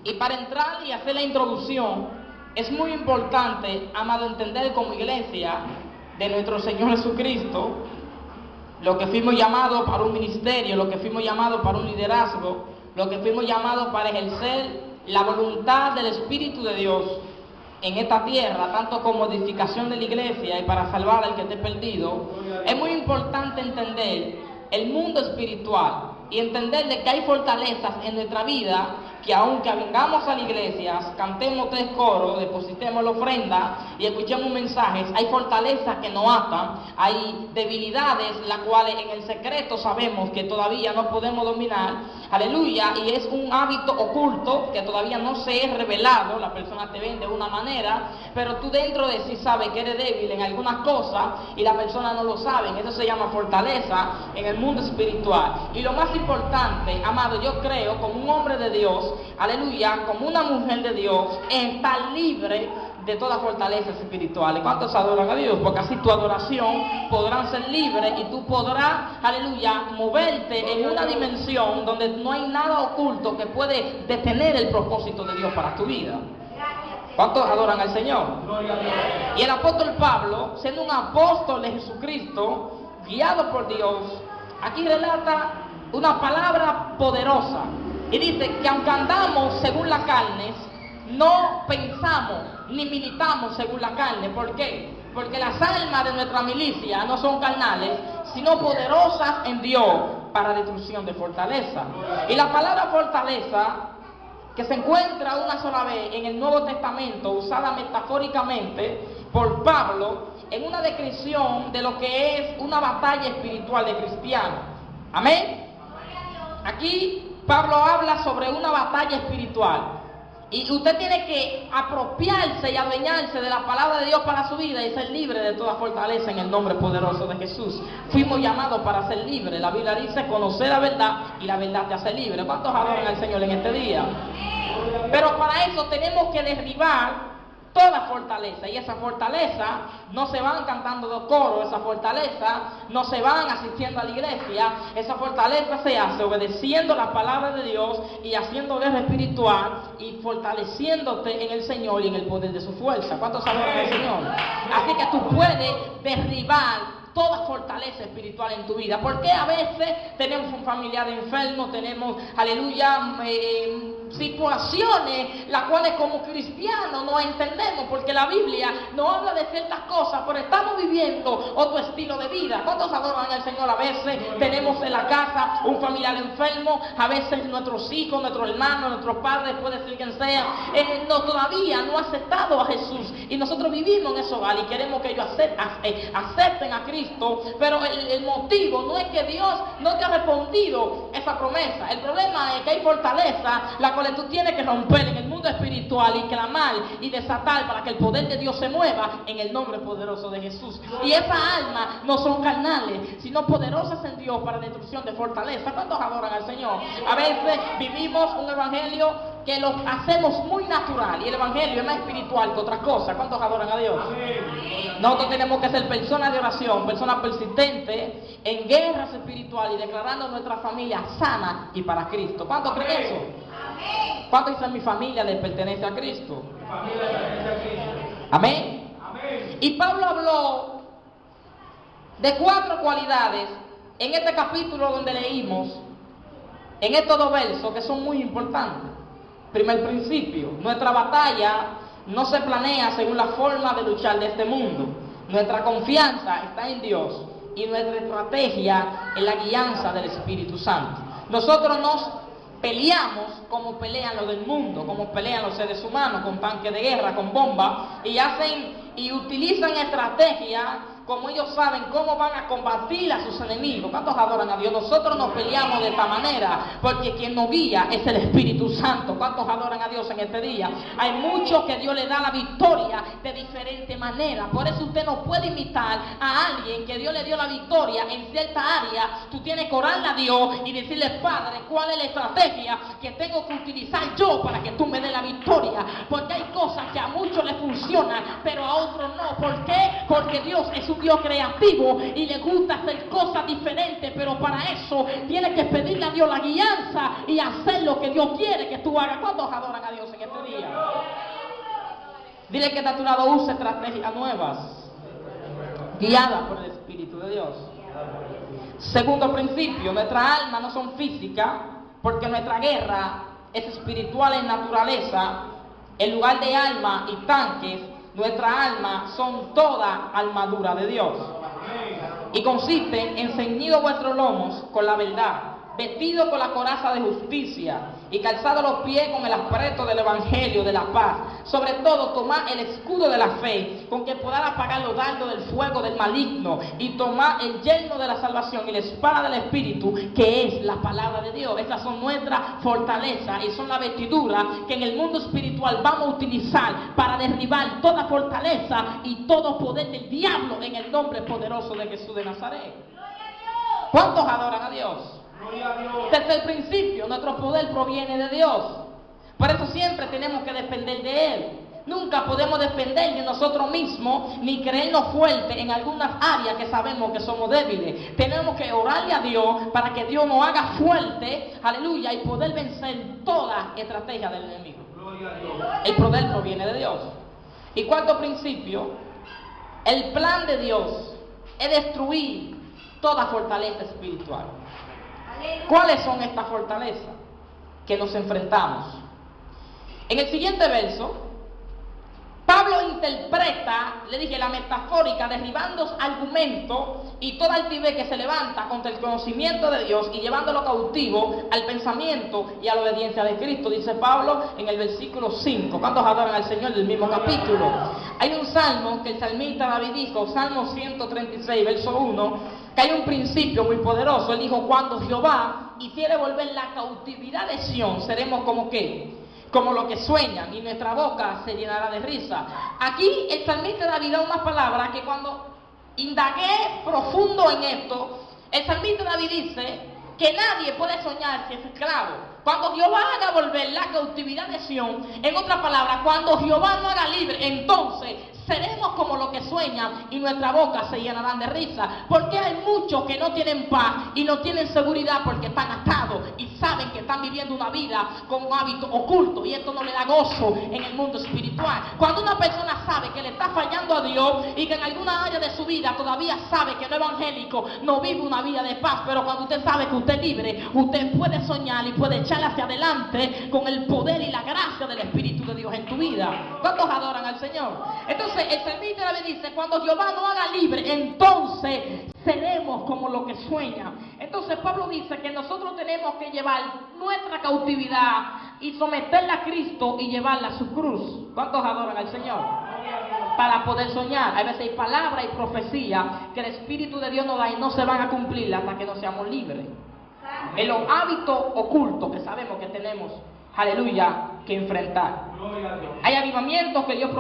Y para entrar y hacer la introducción, es muy importante, amado, entender como iglesia de nuestro Señor Jesucristo, lo que fuimos llamados para un ministerio, lo que fuimos llamados para un liderazgo, lo que fuimos llamados para ejercer la voluntad del Espíritu de Dios en esta tierra, tanto como edificación de la iglesia y para salvar al que esté perdido. Es muy importante entender el mundo espiritual y entender de que hay fortalezas en nuestra vida que aunque vengamos a la iglesia, cantemos 3 coros, depositemos la ofrenda y escuchemos mensajes, hay fortalezas que nos atan, hay debilidades las cuales en el secreto sabemos que todavía no podemos dominar, aleluya, y es un hábito oculto que todavía no se es revelado. La persona te ven de una manera, pero tú dentro de sí sabes que eres débil en algunas cosas y la persona no lo sabe. Eso se llama fortaleza en el mundo espiritual. Y lo más importante, amado, yo creo, como un hombre de Dios, aleluya, como una mujer de Dios, estar libre de todas fortalezas espirituales. ¿Cuántos adoran a Dios? Porque así tu adoración podrán ser libres y tú podrás, aleluya, moverte en una dimensión donde no hay nada oculto que puede detener el propósito de Dios para tu vida. ¿Cuántos adoran al Señor? Y el apóstol Pablo, siendo un apóstol de Jesucristo, guiado por Dios, aquí relata una palabra poderosa y dice que aunque andamos según la carne, no pensamos ni militamos según la carne. ¿Por qué? Porque las almas de nuestra milicia no son carnales, sino poderosas en Dios para destrucción de fortaleza. Y la palabra fortaleza, que se encuentra una sola vez en el Nuevo Testamento, usada metafóricamente por Pablo, en una descripción de lo que es una batalla espiritual de cristianos. Amén. Aquí Pablo habla sobre una batalla espiritual. Y usted tiene que apropiarse y adueñarse de la palabra de Dios para su vida y ser libre de toda fortaleza en el nombre poderoso de Jesús. Fuimos llamados para ser libres. La Biblia dice conocer la verdad y la verdad te hace libre. ¿Cuántos adoran al Señor en este día? Pero para eso tenemos que derribar toda fortaleza, y esa fortaleza no se van cantando de coro, esa fortaleza no se van asistiendo a la iglesia, esa fortaleza se hace obedeciendo la palabra de Dios y haciendo guerra espiritual y fortaleciéndote en el Señor y en el poder de su fuerza. ¿Cuántos saben del Señor? Así que tú puedes derribar toda fortaleza espiritual en tu vida, porque a veces tenemos un familiar enfermo, tenemos, aleluya, situaciones las cuales como cristianos no entendemos, porque la Biblia no habla de ciertas cosas, pero estamos viviendo otro estilo de vida. ¿Cuántos adoran al Señor? A veces tenemos en la casa un familiar enfermo, a veces nuestros hijos, nuestros hermanos, nuestros padres, puede ser quien sea, todavía no ha aceptado a Jesús, y nosotros vivimos en ese hogar y queremos que ellos acepten a Cristo, pero el motivo no es que Dios no te ha respondido esa promesa. El problema es que hay fortaleza la cual tú tienes que romper en el mundo espiritual y clamar y desatar para que el poder de Dios se mueva en el nombre poderoso de Jesús. Y esas almas no son carnales, sino poderosas en Dios para destrucción de fortaleza. ¿Cuántos adoran al Señor? A veces vivimos un evangelio que lo hacemos muy natural, y el evangelio es más espiritual que otra cosa. ¿Cuántos adoran a Dios? Nosotros tenemos que ser personas de oración, personas persistentes en guerras espirituales y declarando nuestra familia sana y para Cristo. ¿Cuántos creen eso? ¿Cuántos dicen mi familia le pertenece a Cristo? Amén. Y Pablo habló de 4 cualidades en este capítulo donde leímos, en estos 2 versos que son muy importantes. Primer principio: nuestra batalla no se planea según la forma de luchar de este mundo. Nuestra confianza está en Dios y nuestra estrategia en la guianza del Espíritu Santo. Nosotros nos peleamos como pelean los del mundo, como pelean los seres humanos, con tanques de guerra, con bombas, y utilizan estrategias como ellos saben cómo van a combatir a sus enemigos. ¿Cuántos adoran a Dios? Nosotros nos peleamos de esta manera porque quien nos guía es el Espíritu Santo. ¿Cuántos adoran a Dios en este día? Hay muchos que Dios le da la victoria de diferente manera. Por eso usted no puede imitar a alguien que Dios le dio la victoria en cierta área. Tú tienes que orarle a Dios y decirle: Padre, ¿cuál es la estrategia que tengo que utilizar yo para que tú me des la victoria? Porque hay cosas que a muchos les funcionan, pero a otros no. ¿Por qué? porque Dios es un Dios creativo y le gusta hacer cosas diferentes, pero para eso tienes que pedirle a Dios la guianza y hacer lo que Dios quiere que tú hagas. ¿Cuántos adoran a Dios en este día? Dile que está a tu lado, use estrategias nuevas, guiadas por el Espíritu de Dios. Segundo principio, nuestras almas no son físicas, porque nuestra guerra es espiritual en naturaleza. En lugar de alma y tanques, nuestras almas son toda armadura de Dios. Y consisten en ceñido vuestros lomos con la verdad, vestido con la coraza de justicia y calzado los pies con el apresto del evangelio de la paz. Sobre todo tomad el escudo de la fe, con que podáis apagar los dardos del fuego del maligno, y tomad el yelmo de la salvación y la espada del Espíritu, que es la palabra de Dios. Estas son nuestras fortalezas y son la vestidura que en el mundo espiritual vamos a utilizar para derribar toda fortaleza y todo poder del diablo en el nombre poderoso de Jesús de Nazaret. ¿Cuántos adoran a Dios? Desde el principio nuestro poder proviene de Dios. Por eso siempre tenemos que depender de Él. Nunca podemos depender de nosotros mismos ni creernos fuertes en algunas áreas que sabemos que somos débiles. Tenemos que orarle a Dios para que Dios nos haga fuerte, aleluya, y poder vencer toda estrategia del enemigo. El poder proviene de Dios. Y cuarto principio, el plan de Dios es destruir toda fortaleza espiritual. ¿Cuáles son estas fortalezas que nos enfrentamos? En el siguiente verso, Pablo interpreta, le dije, la metafórica, derribando argumentos y toda altivez que se levanta contra el conocimiento de Dios y llevándolo cautivo al pensamiento y a la obediencia de Cristo. Dice Pablo en el versículo 5. ¿Cuántos adoran al Señor del mismo capítulo? Hay un salmo que el salmista David dijo, Salmo 136, verso 1, que hay un principio muy poderoso. Él dijo, cuando Jehová hiciere volver la cautividad de Sión, seremos como ¿qué? Como los que sueñan, y nuestra boca se llenará de risa. Aquí el salmista David da una palabra que cuando indagué profundo en esto, el salmista David dice que nadie puede soñar si es esclavo. Cuando Jehová haga volver la cautividad de Sión, en otras palabras, cuando Jehová no haga libre, entonces seremos como los que sueñan y nuestra boca se llenarán de risa. Porque hay muchos que no tienen paz y no tienen seguridad porque están atados y saben que están viviendo una vida con un hábito oculto, y esto no le da gozo en el mundo espiritual. Cuando una persona sabe que le está fallando a Dios y que en alguna área de su vida todavía sabe que no es evangélico, no vive una vida de paz. Pero cuando usted sabe que usted es libre, usted puede soñar y puede echar hacia adelante con el poder y la gracia del Espíritu de Dios en tu vida. ¿Cuántos adoran al Señor? Entonces el salmista le dice, cuando Jehová no haga libre, entonces seremos como los que sueñan. Entonces Pablo dice que nosotros tenemos que llevar nuestra cautividad y someterla a Cristo y llevarla a su cruz. ¿Cuántos adoran al Señor? Para poder soñar. A veces hay palabra y profecía que el Espíritu de Dios nos da y no se van a cumplir hasta que no seamos libres. En los hábitos ocultos que sabemos que tenemos, aleluya, que enfrentar. Hay avivamientos que Dios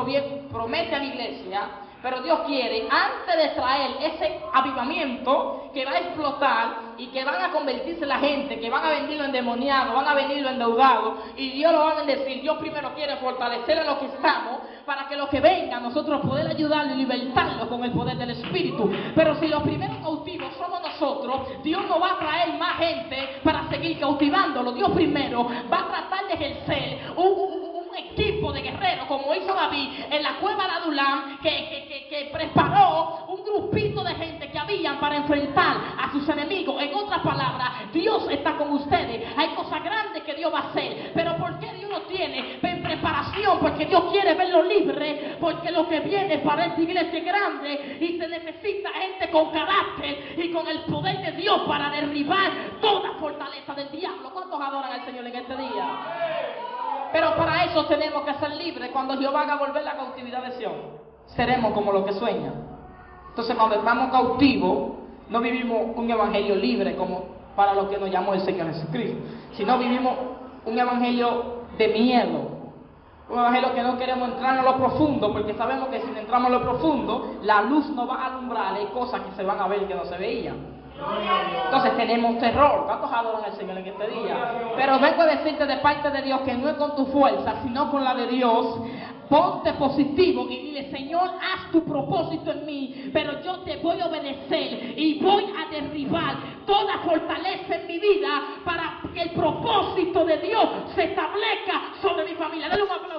promete a la iglesia, pero Dios quiere, antes de traer ese avivamiento que va a explotar y que van a convertirse la gente, que van a venirlo endemoniado, van a venirlo endeudado, y Dios lo va a bendecir. Dios primero quiere fortalecer a los que estamos, para que los que vengan nosotros poder ayudarlos y libertarlos con el poder del Espíritu. Pero si los primeros cautivos somos nosotros, Dios no va a traer más gente para seguir cautivándolo. Dios primero va a tratar de ejercer un equipo de guerreros, como hizo David en la cueva de Adulam, que preparó un grupito de gente que habían para enfrentar a sus enemigos. En otras palabras, Dios está con ustedes. Hay cosas grandes que Dios va a hacer, pero ¿por qué Dios no tiene en preparación? Porque Dios quiere verlo libre, porque lo que viene para esta iglesia es grande y se necesita gente con carácter y con el poder de Dios para derribar toda fortaleza del diablo. ¿Cuántos adoran al Señor en este día? Pero para eso tenemos que ser libres. Cuando Jehová haga volver la cautividad de Sión, seremos como los que sueñan. Entonces, cuando estamos cautivos, no vivimos un evangelio libre como para lo que nos llamó el Señor Jesucristo, sino vivimos un evangelio de miedo, un evangelio que no queremos entrar en lo profundo, porque sabemos que si entramos en lo profundo, la luz nos va a alumbrar, hay cosas que se van a ver que no se veían. Entonces tenemos terror. ¿Cuántos adoran al Señor en este día? Pero vengo a decirte de parte de Dios que no es con tu fuerza, sino con la de Dios. Ponte positivo y dile, Señor, haz tu propósito en mí, pero yo te voy a obedecer y voy a derribar toda fortaleza en mi vida para que el propósito de Dios se establezca sobre mi familia. Dale un aplauso.